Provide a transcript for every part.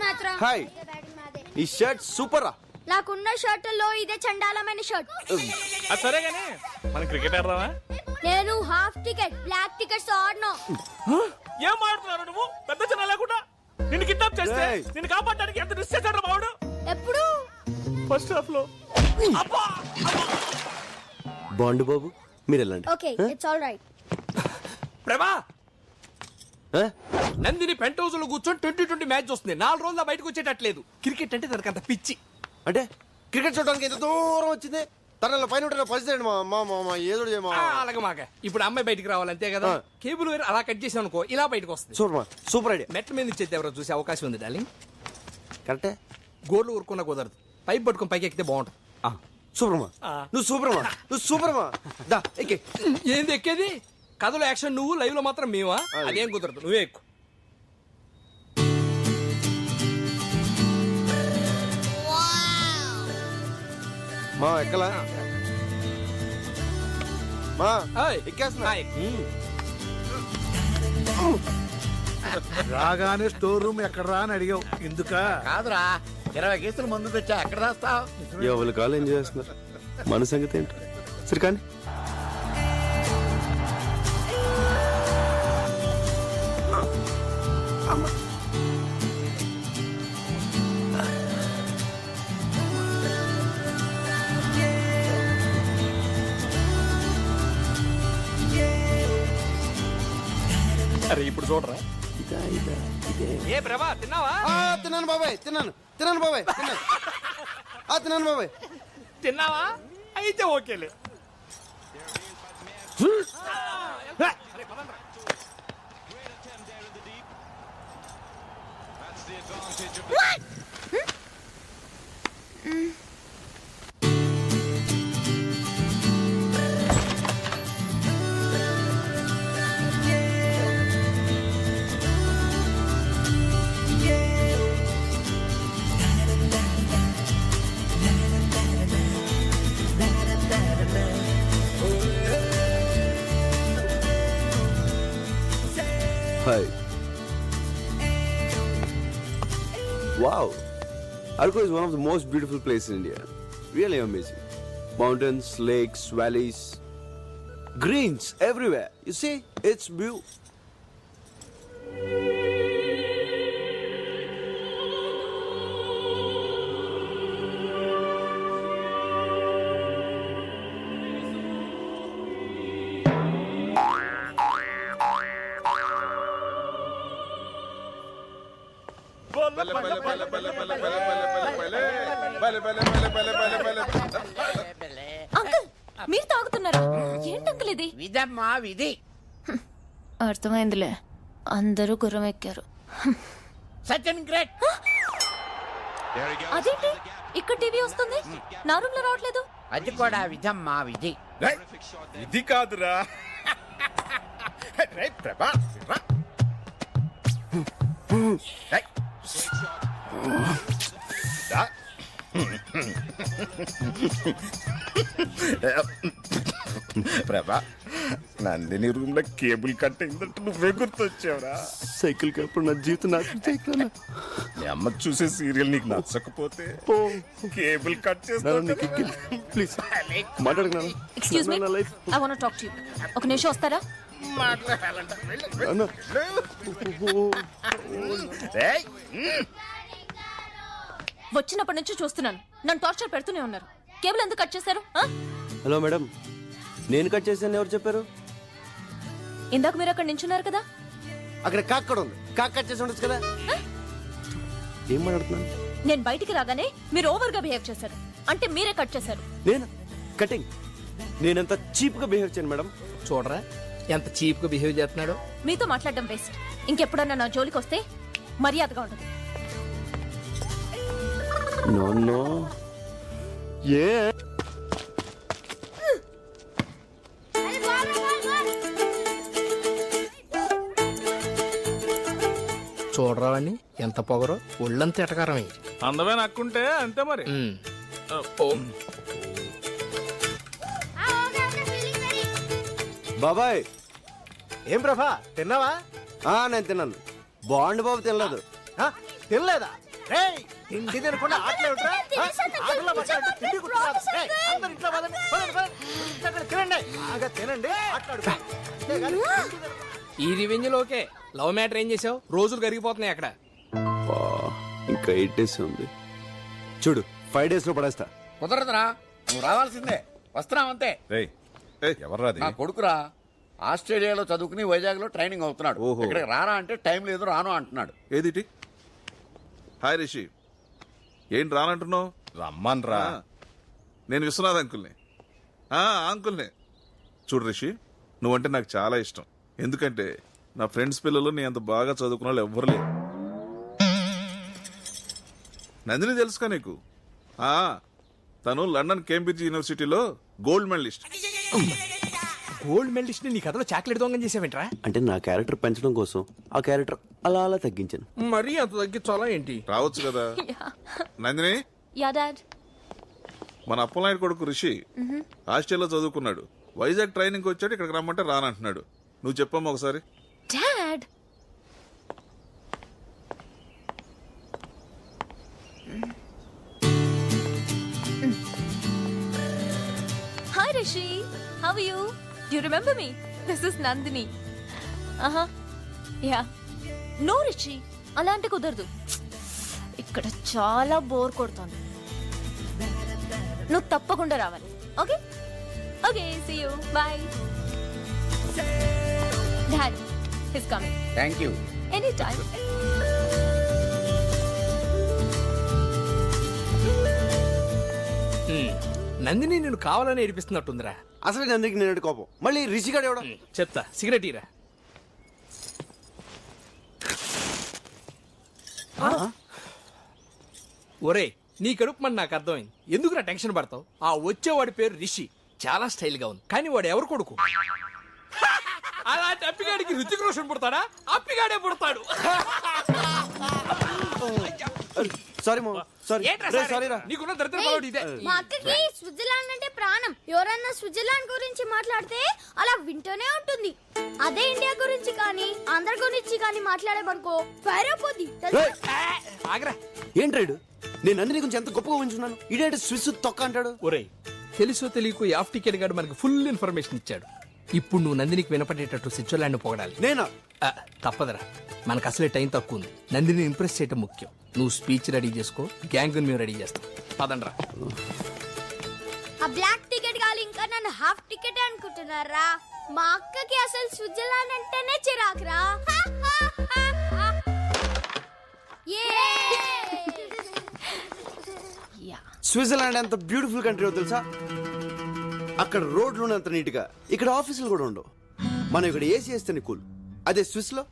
Match రా. Hi, ఈ shirt super రా. నాకున్న షర్టుల్లో ఇదే చండాలమైన షర్ట్. సరే గానీ మన క్రికెట్ ఆడదామా? నేను హాఫ్ టికెట్ బ్లాక్ టికెట్స్ ఆడను. ఏం మాడుతున్నారు నువ్వు? పెద్ద చిన్న లేకుండా నిన్ను కిడ్నాప్ చేస్తే నిన్ను కాపాడడానికి ఎంత రిస్క్ చేశాడు బావుడు. ఎప్పుడు? ఫస్ట్ హాఫ్ లో. బాండు బాబు మీరు వెళ్ళండి. Okay, it's all right. ప్రభా, నందిని పెంట్ హౌస్ లో కూర్చొని 2020 మ్యాచ్ వస్తుంది. 4 రోజులు బయటకు వచ్చేటట్లేదు. క్రికెట్ అంటే తనకు అంత పిచ్చి. అంటే క్రికెట్ చూడడానికి ఎంత దూరం వచ్చింది. తన పైన పరిస్థితి ఏదో అలాగే మాక ఇప్పుడు అమ్మాయి బయటికి రావాలి అంతే కదా. కేబుల్ వేరు అలా కట్ చేసాం అనుకో, ఇలా బయటకు వస్తుంది. Super idea. మెట్ల మీద ఇచ్చేది ఎవరో చూసే అవకాశం ఉంది డార్లింగ్. కరెక్టే. గోర్లు ఊరుకున్నా కుదరదు. పైప్ పట్టుకుని పైకి ఎక్కితే బాగుంటుంది. సూపర్మా, నువ్వు సూపర్మా, నువ్వు సూపర్మా. దా ఎక్కే. ఏంది ఎక్కేది? కథలో యాక్షన్ నువ్వు, లైవ్ లో మాత్రం మేమా? అదేం కుదరదు, నువ్వే ఎక్కువ. మా ఎక్కలా మా ఎక్కేస్తున్నా. రాగానే స్టోర్ రూమ్ ఎక్కడరా అని అడిగావు. ఎందుక కాదురా, 20 కేసులు మందు తెచ్చా. ఎక్కడ రాస్తావు? ఎవరి కాలు ఎంజాయ్ చేస్తున్నారు. మన సంగతి ఏంటి? సరే కానీ అరే ఇప్పుడు చూడరా. ఏ ప్రభా, తిన్నావా? తిన్నాను బాబాయ్, తిన్నాను బాబాయ్, తిన్నాను బాబాయ్. తిన్నావా? అయితే ఓకేలే. Hi. Wow. Arco is one of the most beautiful places in India. Really amazing. Mountains, lakes, valleys, greens everywhere. You see, it's beautiful. Uncle, మీరు తాగుతున్నారా? ఏంటి అంకుల్ ఇది? విధమ్మా విధి. అర్థమైందిలే, అందరూ గుర్రం ఎక్కారు. సచిన్ గ్రేట్. అదేంటి ఇక్కడ టీవీ వస్తుంది, నా రూమ్ లో రావట్లేదు? అది కూడా విధమ్మా విధి. ఇది కాదురా. ప్రభా ప్రభా, నందిని రూమ్ లో కేబుల్ కట్ అయిందంటే నువ్వే గుర్తొచ్చావురా. సైకిల్ కప్పుడు నా జీవితం నాకు మీ అమ్మ చూసే సీరియల్ నీకు నచ్చకపోతే కేబుల్ కట్ చేస్తాను. ప్లీజ్ మాట్లాడుకున్నా. Excuse me, I want to talk to you. ఒక నిమిషం వస్తారా? వచ్చినప్పటి నుంచి చూస్తున్నాను, నన్ను టార్చర్ పెడుతూనే ఉన్నారు. కేబుల్ ఎందుకు కట్ చేశారు? హలో మేడం, నేను కట్ చేశాను ఎవరు చెప్పారు? ఇందాక మీరు అక్కడ నించున్నారు కదా. అక్కడ కాక్ కూడా ఉంది, కాక్ కట్ చేసి ఉండొచ్చు కదా. ఏం మాట్లాడుతున్నాను? నేను బయటికి రాగానే మీరు ఓవర్ గా బిహేవ్ చేశారు, అంటే మీరే కట్ చేశారు. నేను కటింగ్? నేనంత చీప్ గా బిహేవ్ చేయను మేడం. చూడరా ఎంత చీప్ గా బిహేవ్ చేస్తున్నాడు. మీతో మాట్లాడడం వేస్ట్. ఇంకెప్పుడన్నా నా జోలికి వస్తే మర్యాదగా ఉండదు. నో ఏ చూడరా అని ఎంత పొగరో, ఒళ్ళంత ఎటకారమే. అందమే నక్కుంటే అంతే మరి. బాబాయ్. ఏం ప్రభా, తిన్నావా? నేను తిన్నాను. బాండ్ బాబు తినలేదు. తినలేదా? రేయ్, తిండి తినకుండా ఆటలు ఏమిట్రా? ఆ? ఆటల్లో పడ్డారంటే తిండి గుర్తురాదు. రేయ్, అందరూ ఇంట్లో పదండి, పదండి, పదండి. ఇంట్లో తినండి, బాగా తినండి, ఆటలాడుకోండి. అంతేగాని తిండి తినకుండా- ఈ రివెంజ్ లోకే లవ్ మ్యాటర్ ఏం చేసావు? రోజులు కరిగిపోతున్నాయి అక్కడ. ఇంకా 8 days ఉంది. చూడు 5 days లో పడేస్తా. కుదరదురా, నువ్వు రావాల్సిందే. వస్తున్నావంతే. ఎవర్రాది? నా కొడుకురా, ఆస్ట్రేలియాలో చదువుకుని వైజాగ్ లో ట్రైనింగ్ అవుతున్నాడు. ఓహో. ఇక్కడికి రారా అంటే టైం లేదు, రాను అంటున్నాడు. ఏదిటి? హాయ్ రిషి, ఏంటి రానంటున్నావు? రమ్మన్రా. నేను విశ్వనాథ్ అంకుల్ని. అంకుల్ని. చూడు రిషి, నువ్వంటే నాకు చాలా ఇష్టం. ఎందుకంటే నా ఫ్రెండ్స్ పిల్లలు నీ అంత బాగా చదువుకున్న వాళ్ళు ఎవ్వరు లేరు. నందిని తెలుసుకా నీకు? తను లండన్ కేంబ్రిడ్జ్ యూనివర్సిటీలో గోల్డ్ మెడలిస్ట్. గోల్డ్ మెడలిస్ట్ నీ కథలో చాక్లెట్ దొంగం చేసావేంట్రా? అంటే నా క్యారెక్టర్ పెంచడం కోసం ఆ క్యారెక్టర్ అలా అలా తగ్గించాను. మరీ అంత తగ్గించాలా ఏంటి? రావచ్చు కదా. Nandini, yeah dad. మన అప్పలనాయుడు కొడుకు రిషి ఆస్ట్రేలియాలో చదువుకున్నాడు. వైజాగ్ ట్రైనింగ్ వచ్చాడు, ఇక్కడికి రమ్మంటే రానంటున్నాడు. నువ్వు చెప్పమ్మా ఒకసారి. Dad, hi Rishi, how are you? Do you remember me? This is Nandini. Yeah. No Rishi, అలాంటి కుదరదు. ఇక్కడ చాలా బోర్ కొడుతోంది. నువ్వు తప్పకుండా రావాలి. Okay okay, see you, bye. Dad his coming. Thank you. Any time. Nandini నేను కావాలని ఏడిపిస్తున్నట్టుందిరా. అసలు నందికి నేను కోపం, మళ్ళీ రిషిగాడు ఎవడం. చెప్తా, సిగరెట్ ఇరా. ఒరే, నీ కడుపు మన నాకు అర్థమైంది. ఎందుకురా టెన్షన్ పడతావు? ఆ వచ్చేవాడి పేరు రిషి, చాలా స్టైల్ గా ఉంది. కానీ వాడు ఎవరు కొడుకు? అలాంటి అప్పిగాడికి రుచిక రోషన్ పుడతాడా? అప్పిగాడే పుడతాడు. సారీ మా సారీ. ఏంట్రా రే, సారీ? సారీ రా. నీకున్న దరిద్ర పడవడు ఇదే. మా అక్కకి స్విట్జర్లాండ్ అంటే ప్రాణం. ఎవరన్నా స్విట్జర్లాండ్ గురించి మాట్లాడితే అలా వింటూనే ఉంటుంది. అదే ఇండియా గురించి కానీ ఆంధ్ర గురించి కానీ మాట్లాడేమనుకో ఫైర్ అయిపోద్ది. రేయ్, ఆగరా. ఏంట్రాడు? నేను నందిని గురించి ఎంత గొప్పగా ఉంచున్నాను. ఇదేంటి స్విస్ తొక్క అంటాడు. ఒరే, తెలుసో తెలియకు యాఫ్ టికెట్ గాడు మనకి ఫుల్ ఇన్ఫర్మేషన్ ఇచ్చాడు. ఇప్పుడు నువ్వు నందినికి వినపడేటట్టు స్విట్జర్లాండ్ పొగడాలి. నేనా? తప్పదరా, మనకు అసలే టైం తక్కువ ఉంది. నందిని ఇంప్రెస్ చేయటం ముఖ్యం. నువ్వు స్పీచ్ రెడీ చేసుకో, గ్యాంగ్ మేము రెడీ చేస్తాం. పదండ్రా. ఆ బ్లాక్ టికెట్ గాలి ఇంకా నన్ను హాఫ్ టికెట్ అనుకుంటున్నారా? మా అక్కకి అసలు స్విట్జర్లాండ్ అంటేనే చిరాకురా. స్విట్జర్లాండ్ ఎంత బ్యూటిఫుల్ కంట్రీ తెలుసా? అక్కడ రోడ్లు అంత నీట్ గా, ఇక్కడ ఆఫీసులు కూడా ఉండవు. మనం ఇక్కడ ఏసీ వేస్తేనే కూల్. అదే స్విస్ లో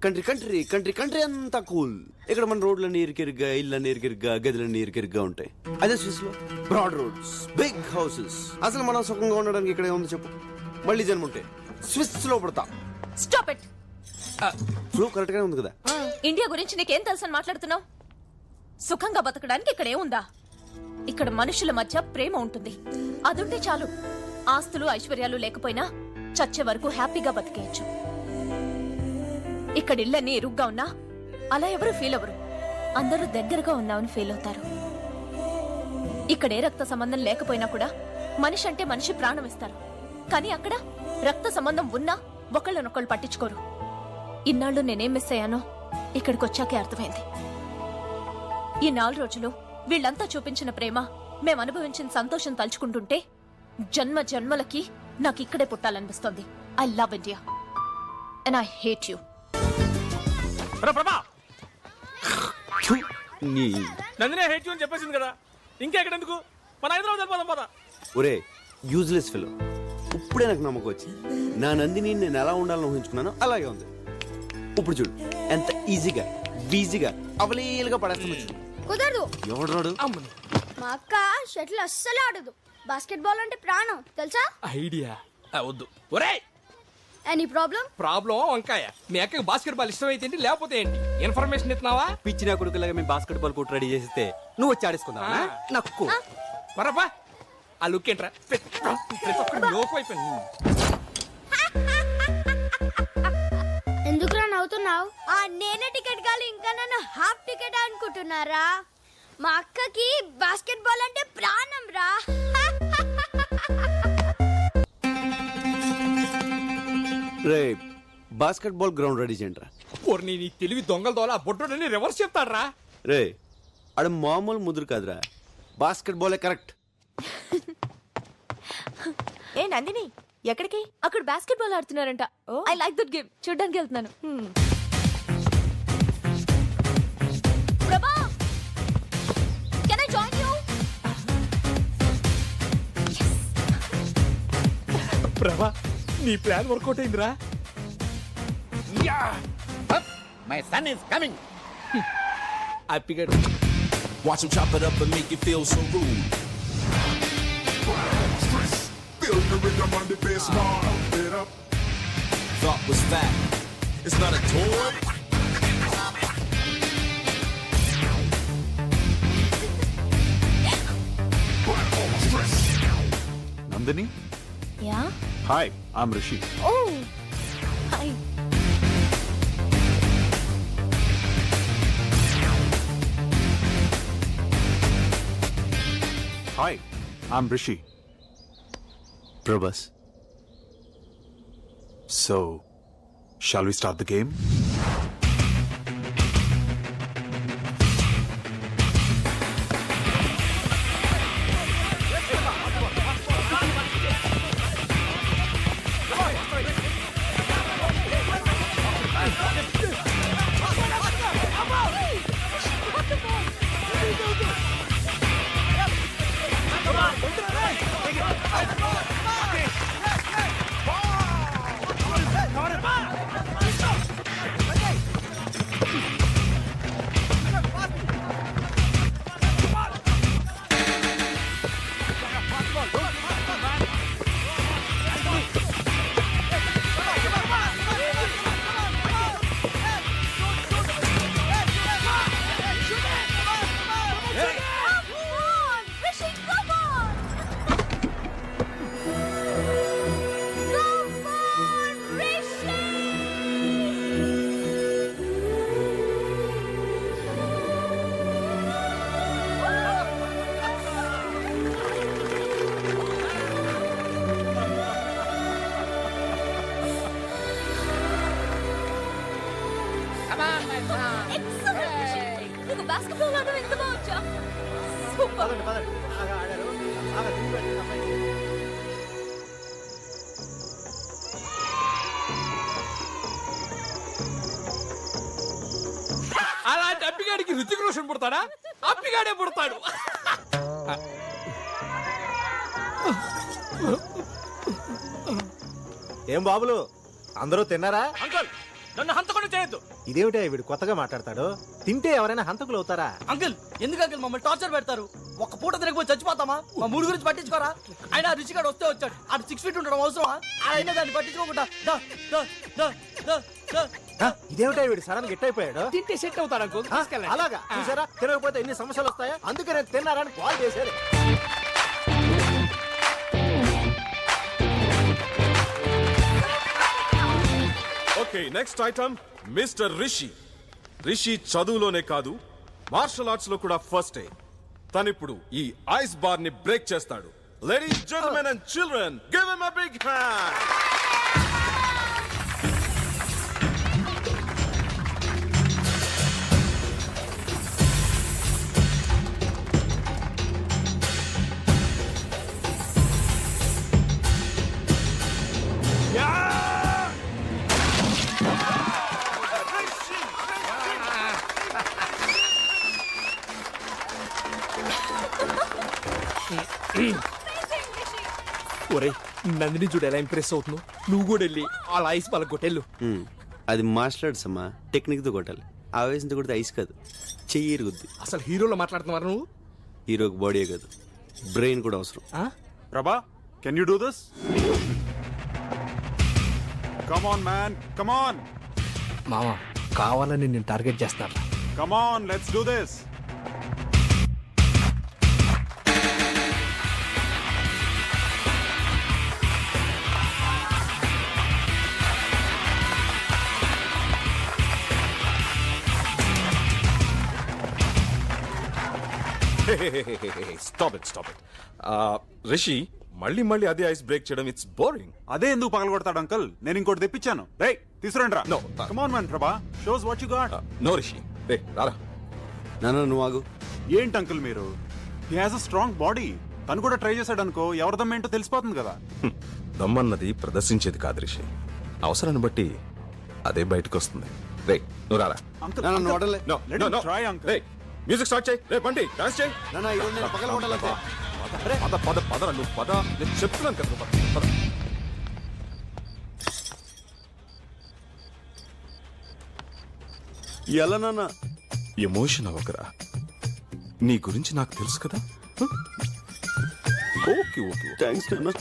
కంట్రీ కంట్రీ కంట్రీ కంట్రీ అంతా కూల్. ఇక్కడ మన రోడ్లన్నీ ఇరికిరిగ్గా, ఇళ్ళన్నీ ఇరికిరిగ్గా, గదులన్నీ ఇరికిరిగ్గా ఉంటాయి. అదే స్విస్ లో బ్రాడ్ రోడ్స్, బిగ్ హౌసెస్. అసలు మనం సుఖంగా ఉండడానికి ఇక్కడ ఏముంది చెప్పు? మళ్ళీ జన్మ ఉంటే స్విస్ లో పడతా. Stop it. ఫ్లో కరెక్ట్ గానే ఉంది కదా? ఇండియా గురించి నీకేం తెలుసని మాట్లాడుతున్నావు? సుఖంగా బతకడానికి ఇక్కడ ఏముందా? ఇక్కడ మనుషుల మధ్య ప్రేమ ఉంటుంది. అదుంటే చాలు. ఆస్తులు ఐశ్వర్యాలు లేకపోయినా చచ్చే వరకు హ్యాపీగా బతికేయచ్చు. ఇక్కడ ఇళ్ళన్నీ ఇరుగ్గా ఉన్నా అలా ఎవరు ఫీల్ అవ్వరు. అందరూ దగ్గరగా ఉన్నామని ఫీల్ అవుతారు. ఇక్కడ ఏ రక్త సంబంధం లేకపోయినా కూడా మనిషి అంటే మనిషి ప్రాణం ఇస్తారు. కానీ అక్కడ రక్త సంబంధం ఉన్నా ఒకళ్ళనొకళ్ళు పట్టించుకోరు. ఇన్నాళ్ళు నేనేం మిస్ అయ్యానో ఇక్కడికి వచ్చాకే అర్థమైంది. ఈ 4 రోజులు వీళ్ళంతా చూపించిన ప్రేమ, మేం అనుభవించిన సంతోషం తలుచుకుంటుంటే జన్మ జన్మలకి నాకు ఇక్కడే పుట్టాలనిపిస్తోంది. I love India and I hate you. Prabha, నీ నందినే హేట్ యు అని చెప్పేసింది కదా, ఇంకా ఎక్కడెందుకు? మన హైదరాబాద్ వెళ్ళిపోదాం పద. ఒరే యూజ్లెస్ ఫెలో, ఇప్పుడే నాకు నమ్మకం వచ్చింది. నా నందిని నేను ఎలా ఉండాలని ఊహించుకున్నానో అలాగే ఉంది. ఇప్పుడు చూడు ఎంత ఈజీగా ఈజీగా అవలీలుగా పడేస్తాను. కుదరదు. ఎవడు? మా అక్క షటిల్ అస్సలు ఆడదు. బాస్కెట్ బాల్ అంటే ప్రాణం తెలుసా? ఐడియా వద్దు. ఒరే, ఎనీ ప్రాబ్లం? ప్రాబ్లం వంకాయ. మీ అక్కకి బాస్కెట్ బాల్ ఇష్టం అయితే ఏంటి, లేకపోతే ఏంటి? ఇన్ఫర్మేషన్ ఇస్తున్నావా? పిచ్చిన కొడుకులాగా మేము బాస్కెట్ బాల్ కోర్టు రెడీ చేస్తే నువ్వు వచ్చి ఆడేసుకుందావా? నక్కు మరపా ఆ లుక్ ఏంట్రా? ప్రతి ఒక్కటి లోకు అయిపోయింది. ఎందుకురా నవ్వుతున్నావు? ఆ నేనే టికెట్ కాదు ఇంకా నన్ను హాఫ్ టికెట్ అనుకుంటున్నారా? మా అక్కకి బాస్కెట్ బాల్ అంటే ప్రాణం రా. రే బాస్కెట్ బాల్ గ్రౌండ్ రెడీ చేయండి రా. నీ తెలివి దొంగల దోల బొట్టుని రివర్స్ చెప్తాడ్రా. రే ఆడ మామూలు ముదురు కాదురా, బాస్కెట్ బాలే కరెక్ట్. ఏ నందిని ఎక్కడికి? అక్కడ బాస్కెట్ బాల్ ఆడుతున్నారంట. ఐ లైక్ దట్ గేమ్, చూడ్డానికి వెళ్తున్నాను. Prabha, can I join you? Prabha నీ ప్లాన్ వర్కౌట్ అయిందిరా. My son is coming. హ్యాపీగా Watch him chop it up and make you feel so rude. Feel the rhythm on the bass, pump it up. Thought was that. It's not a toy. Nandini, yeah. Hi, I'm Rishi. Oh hi. Hi, I'm Rishi. Prabhas. So, shall we start the game? Basketball ఆడడం ఎంత బాగుంచా. Super. అలాంటి అప్పిగాడికి రుచిక రోషన్ పుడతాడా? అప్పిగాడే పుడతాడు. ఏం బాబులు, అందరూ తిన్నారా? Uncle నన్ను హంతకుండా చేయొద్దు. ఇదేమిటా వీడు కొత్తగా మాట్లాడతాడు? తింటే ఎవరైనా హంతకులు అవుతారా? అంకుల్ ఎందుకు అంకుల్ మమ్మల్ని టార్చర్ పెడతారు? ఒక్క పూట తిరగపోయి చచ్చిపోతామా? మా మూడు గురించి పట్టించుకోరా? ఆయన రుచిగాడు వస్తే వచ్చాడు, ఆడు 6 feet ఉండడం అవసరమా? ఆయన దాన్ని పట్టించుకోకుండా ఇదేమిటా వీడు సడన్ గిట్ అయిపోయాడు? తింటే సెట్ అవుతాడు అంకుల్. అలాగా చూసారా, తినకపోతే ఎన్ని సమస్యలు వస్తాయా? అందుకే నేను తిన్నారని కాల్ చేశారు. Okay, next item mister Rishi. Rishi చదువులోనే కాదు మార్షల్ ఆర్ట్స్ లో కూడా ఫస్ట్. తనిప్పుడు ఈ ఐస్ బార్ ని బ్రేక్ చేస్తాడు. Ladies, gentlemen and children, give him a big hand. ఒరే నందిని చూడు ఎలా ఇంప్రెస్ అవుతున్నావు. నువ్వు కూడా వెళ్ళి వాళ్ళ ఐస్ వాళ్ళ కొట్టెళ్ళు. అది మార్షల్ ఆర్ట్స్ అమ్మా, టెక్నిక్ తో కొట్టాలి. ఆవేశంతో కొడితే ఐస్ కాదు, చెయ్యి ఇరుగుద్ది. అసలు హీరోలో మాట్లాడుతున్నారు నువ్వు. హీరోకి బాడీ కాదు, బ్రెయిన్ కూడా అవసరం. ప్రభా, can you do this? Come on man, come on. మామ కావాలని నేను టార్గెట్ చేస్తాను. Come on, let's do this. Stop it Rishi మళ్ళీ అదే ఐస్ బ్రేక్ చేయడం ఇట్స్ బోరింగ్. అదే ఎందుకు పగలగొడతాడు అంకల్? నేను ఇంకోటి తెప్పించాను. రేయ్ తీసుకురండి రా. No. Come on man Prabha, shows what you got. No Rishi, రే రారా. నాన్న నువ్వు ఆగు. ఏంటి అంకుల్ మీరు? He has a strong body. తను కూడా ట్రై చేశాడు అనుకో, ఎవరిదమ్ ఏంటో తెలిసిపోతుంది కదా. దమ్మన్నది ప్రదర్శించేది కాదు రిషి, అవసరాన్ని బట్టి అదే బయటకు వస్తుంది. రే నువ్వు రారా. అంకుల్ నాన్న నువ్వు వదలలే. No, Let no, him no. try, uncle. రే మ్యూజిక్ స్టార్ట్ చేయి. రే బండి డాన్స్ చేయి. నాన్న ఈరోజు నేను పగలగొట్టాలంతే. పద నువ్వు పద. నేను చెప్తున్నాను కదా నువ్వు పద. ఎలా నాన్న? ఎమోషన్ అవ్వకరా, నీ గురించి నాకు తెలుసు కదా. ఓకే థ్యాంక్స్ నాన్న.